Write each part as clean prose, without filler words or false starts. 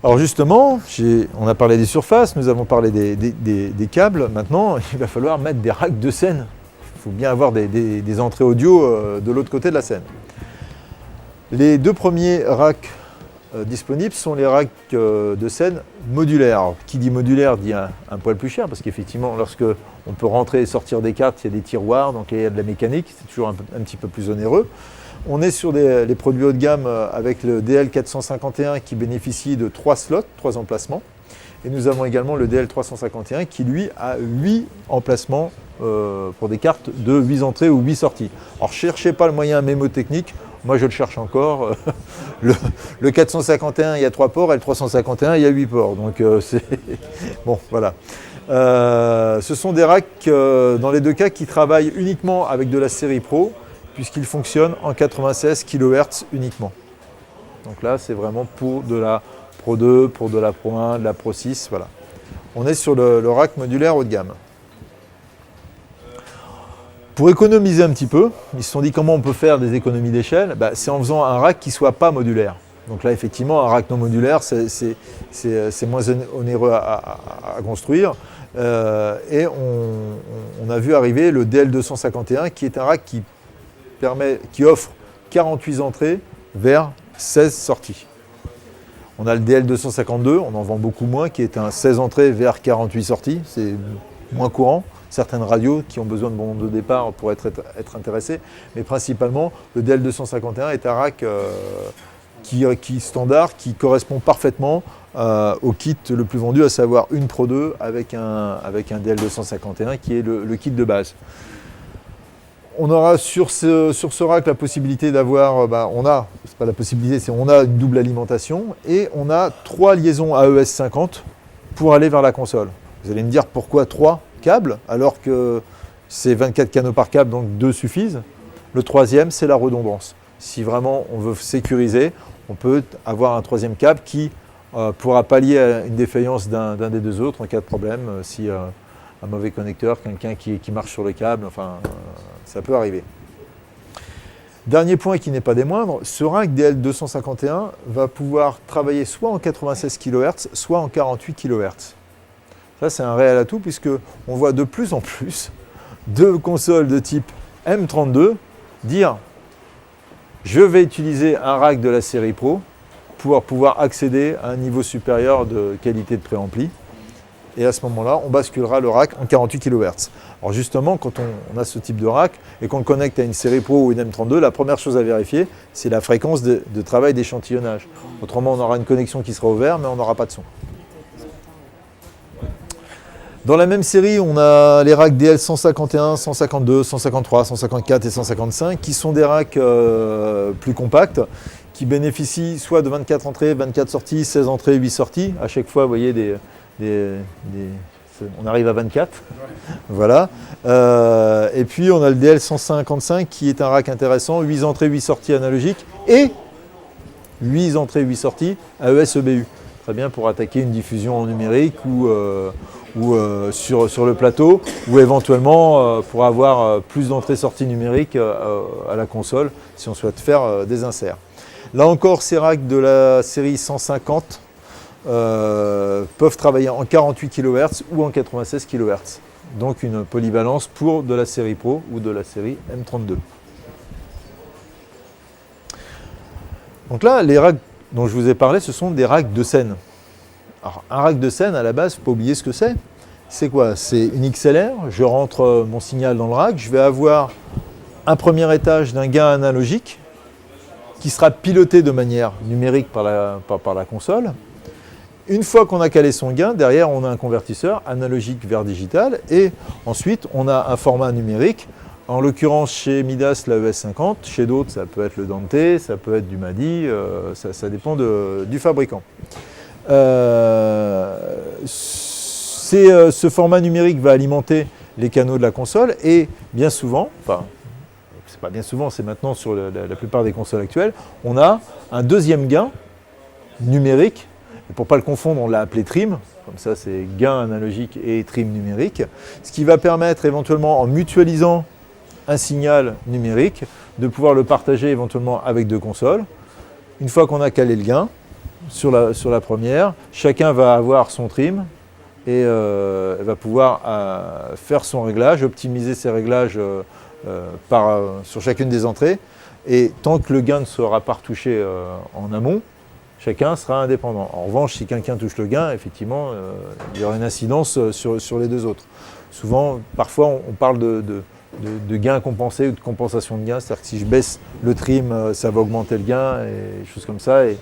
Alors justement, on a parlé des surfaces, nous avons parlé des câbles. Maintenant, il va falloir mettre des racks de scène. Il faut bien avoir des entrées audio de l'autre côté de la scène. Les deux premiers racks disponibles sont les racks de scène modulaires. Alors, qui dit modulaire dit un poil plus cher, parce qu'effectivement, lorsque on peut rentrer et sortir des cartes, il y a des tiroirs, donc il y a de la mécanique, c'est toujours un petit peu plus onéreux. On est sur les produits haut de gamme avec le DL451 qui bénéficie de 3 slots, 3 emplacements. Et nous avons également le DL351 qui, lui, a 8 emplacements pour des cartes de 8 entrées ou 8 sorties. Alors, ne cherchez pas le moyen mémotechnique, moi je le cherche encore. Le 451, il y a 3 ports, et le 351, il y a 8 ports. Donc, c'est... Bon, voilà. Ce sont des racks, dans les deux cas, qui travaillent uniquement avec de la série Pro, puisqu'il fonctionne en 96 kHz uniquement. Donc là, c'est vraiment pour de la Pro 2, pour de la Pro 1, de la Pro 6, voilà. On est sur le rack modulaire haut de gamme. Pour économiser un petit peu, ils se sont dit comment on peut faire des économies d'échelle, c'est en faisant un rack qui ne soit pas modulaire. Donc là, effectivement, un rack non modulaire, c'est moins onéreux à construire. Et on a vu arriver le DL251, qui est un rack qui offre 48 entrées vers 16 sorties. On a le DL252, on en vend beaucoup moins, qui est un 16 entrées vers 48 sorties, c'est moins courant. Certaines radios qui ont besoin de bon nombre de départ pourraient être intéressées, mais principalement le DL251 est un rack qui standard, qui correspond parfaitement au kit le plus vendu, à savoir une Pro 2 avec un DL251 qui est le kit de base. On aura sur ce rack la possibilité d'avoir, c'est pas la possibilité, c'est on a une double alimentation et on a 3 liaisons AES 50 pour aller vers la console. Vous allez me dire pourquoi 3 câbles alors que c'est 24 canaux par câble, donc 2 suffisent. Le troisième, c'est la redondance. Si vraiment on veut sécuriser, on peut avoir un troisième câble qui pourra pallier à une défaillance d'un des deux autres en cas de problème, si un mauvais connecteur, quelqu'un qui marche sur le câble, enfin, ça peut arriver. Dernier point qui n'est pas des moindres, ce rack DL251 va pouvoir travailler soit en 96 kHz, soit en 48 kHz. Ça, c'est un réel atout, puisqu'on voit de plus en plus de consoles de type M32 dire « Je vais utiliser un rack de la série Pro pour pouvoir accéder à un niveau supérieur de qualité de préampli. » Et à ce moment-là, on basculera le rack en 48 kHz. Alors justement, quand on a ce type de rack et qu'on le connecte à une série Pro ou une M32, la première chose à vérifier, c'est la fréquence de travail d'échantillonnage. Autrement, on aura une connexion qui sera ouverte, mais on n'aura pas de son. Dans la même série, on a les racks DL 151, 152, 153, 154 et 155, qui sont des racks plus compacts, qui bénéficient soit de 24 entrées, 24 sorties, 16 entrées, 8 sorties. À chaque fois, vous voyez, on arrive à 24. Voilà. Et puis, on a le DL 155, qui est un rack intéressant, 8 entrées, 8 sorties analogiques, et 8 entrées, 8 sorties AES EBU. Très bien pour attaquer une diffusion en numérique ou sur le plateau, ou éventuellement pour avoir plus d'entrées-sorties numériques à la console, si on souhaite faire des inserts. Là encore, ces racks de la série 150 peuvent travailler en 48 kHz ou en 96 kHz. Donc une polyvalence pour de la série Pro ou de la série M32. Donc là, les racks dont je vous ai parlé, ce sont des racks de scène. Alors, un rack de scène, à la base, il ne faut pas oublier ce que c'est. C'est quoi? C'est une XLR, je rentre mon signal dans le rack, je vais avoir un premier étage d'un gain analogique qui sera piloté de manière numérique par la console. Une fois qu'on a calé son gain, derrière on a un convertisseur analogique vers digital et ensuite on a un format numérique. En l'occurrence chez Midas la ES50, chez d'autres ça peut être le Dante, ça peut être du MADI, ça dépend du fabricant. Ce format numérique va alimenter les canaux de la console et bien souvent, enfin c'est pas bien souvent, c'est maintenant sur la plupart des consoles actuelles, on a un deuxième gain numérique Pour ne pas le confondre, on l'a appelé trim, comme ça c'est gain analogique et trim numérique, ce qui va permettre éventuellement, en mutualisant un signal numérique, de pouvoir le partager éventuellement avec deux consoles. Une fois qu'on a calé le gain sur la première, chacun va avoir son trim et va pouvoir faire son réglage, optimiser ses réglages sur chacune des entrées. Et tant que le gain ne sera pas retouché en amont, chacun sera indépendant. En revanche, si quelqu'un touche le gain, effectivement, il y aura une incidence sur les deux autres. Souvent, parfois, on parle de gain compensé ou de compensation de gain. C'est-à-dire que si je baisse le trim, ça va augmenter le gain et des choses comme ça. Et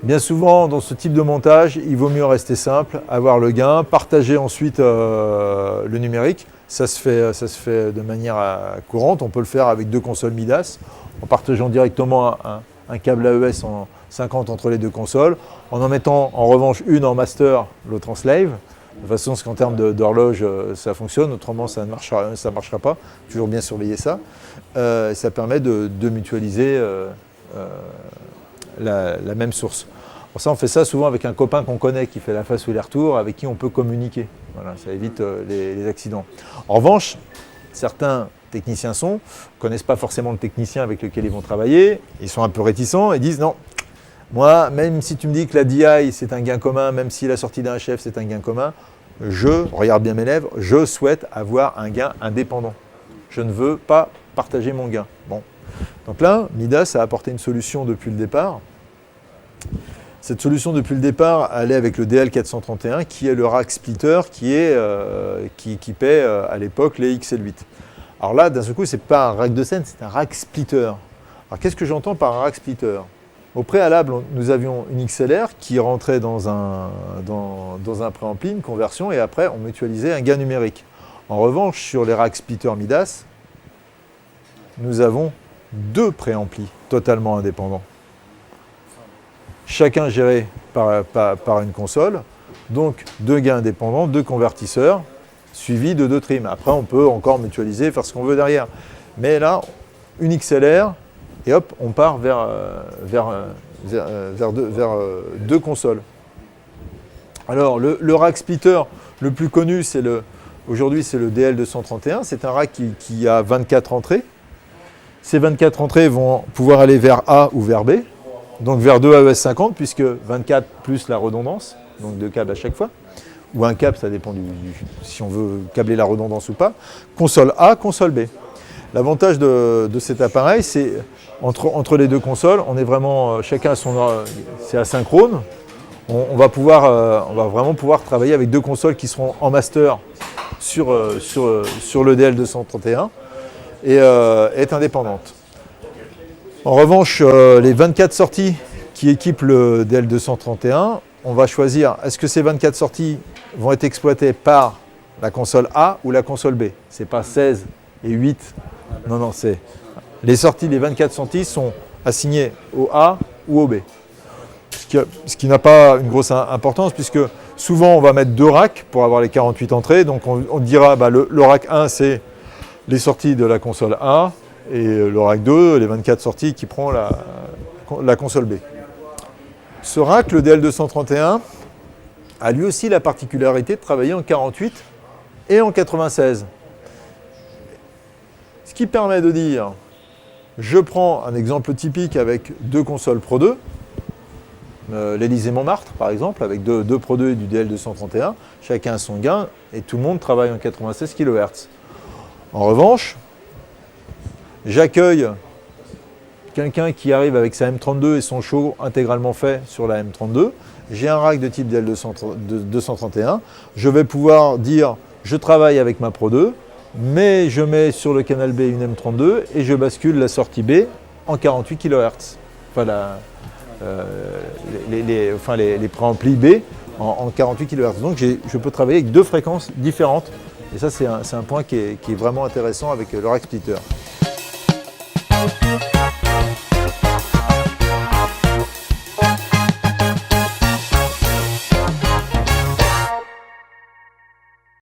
bien souvent, dans ce type de montage, il vaut mieux rester simple, avoir le gain, partager ensuite le numérique. Ça se fait de manière courante. On peut le faire avec deux consoles Midas, en partageant directement un câble AES en 50 entre les deux consoles, en mettant en revanche une en master, l'autre en slave, de façon à ce qu'en termes d'horloge, ça fonctionne, autrement ça ne marchera pas. Toujours bien surveiller ça. Ça permet de mutualiser la même source. Pour ça, on fait ça souvent avec un copain qu'on connaît qui fait la face ou les retours, avec qui on peut communiquer. Voilà, ça évite les accidents. En revanche, certains techniciens son ne connaissent pas forcément le technicien avec lequel ils vont travailler, ils sont un peu réticents et disent non, moi, même si tu me dis que la DI c'est un gain commun, même si la sortie d'un HF c'est un gain commun, regarde bien mes lèvres, je souhaite avoir un gain indépendant. Je ne veux pas partager mon gain. Bon. Donc là, Midas a apporté une solution depuis le départ. Cette solution depuis le départ, elle est avec le DL431 qui est le rack splitter qui équipait à l'époque les XL8. Alors là, d'un seul coup, ce n'est pas un rack de scène, c'est un rack splitter. Alors qu'est-ce que j'entends par un rack splitter? Au préalable, nous avions une XLR qui rentrait dans un préampli, une conversion, et après on mutualisait un gain numérique. En revanche, sur les rack splitter Midas, nous avons deux préamplis totalement indépendants. Chacun géré par une console, donc deux gains indépendants, deux convertisseurs, suivis de deux trims. Après, on peut encore mutualiser, faire ce qu'on veut derrière. Mais là, une XLR, et hop, on part vers deux consoles. Alors, le rack splitter le plus connu, aujourd'hui, c'est le DL231. C'est un rack qui a 24 entrées. Ces 24 entrées vont pouvoir aller vers A ou vers B. Donc vers 2 AES50, puisque 24 plus la redondance, donc deux câbles à chaque fois, ou un câble, ça dépend si on veut câbler la redondance ou pas. Console A, console B. L'avantage de cet appareil, c'est entre les deux consoles, on est vraiment, chacun a c'est asynchrone. On va vraiment pouvoir travailler avec deux consoles qui seront en master sur le DL231 et être indépendantes. En revanche, les 24 sorties qui équipent le DL231, on va choisir, est-ce que ces 24 sorties vont être exploitées par la console A ou la console B? C'est pas 16 et 8. Non, c'est les 24 sorties sont assignées au A ou au B. Ce qui n'a pas une grosse importance, puisque souvent on va mettre deux racks pour avoir les 48 entrées. Donc on dira, le rack 1, c'est les sorties de la console A, et le rack 2, les 24 sorties qui prend la console B. Ce rack, le DL231, a lui aussi la particularité de travailler en 48 et en 96. Ce qui permet de dire, je prends un exemple typique avec deux consoles Pro 2, l'Élysée-Montmartre par exemple, avec deux Pro 2 du DL231, chacun a son gain et tout le monde travaille en 96 kHz. En revanche, j'accueille quelqu'un qui arrive avec sa M32 et son show intégralement fait sur la M32. J'ai un rack de type DL231. Je vais pouvoir dire, je travaille avec ma Pro 2, mais je mets sur le canal B une M32 et je bascule la sortie B en 48 kHz. Enfin, les préamplis B en 48 kHz. Donc je peux travailler avec deux fréquences différentes. Et ça, c'est un point qui est vraiment intéressant avec le rack splitter.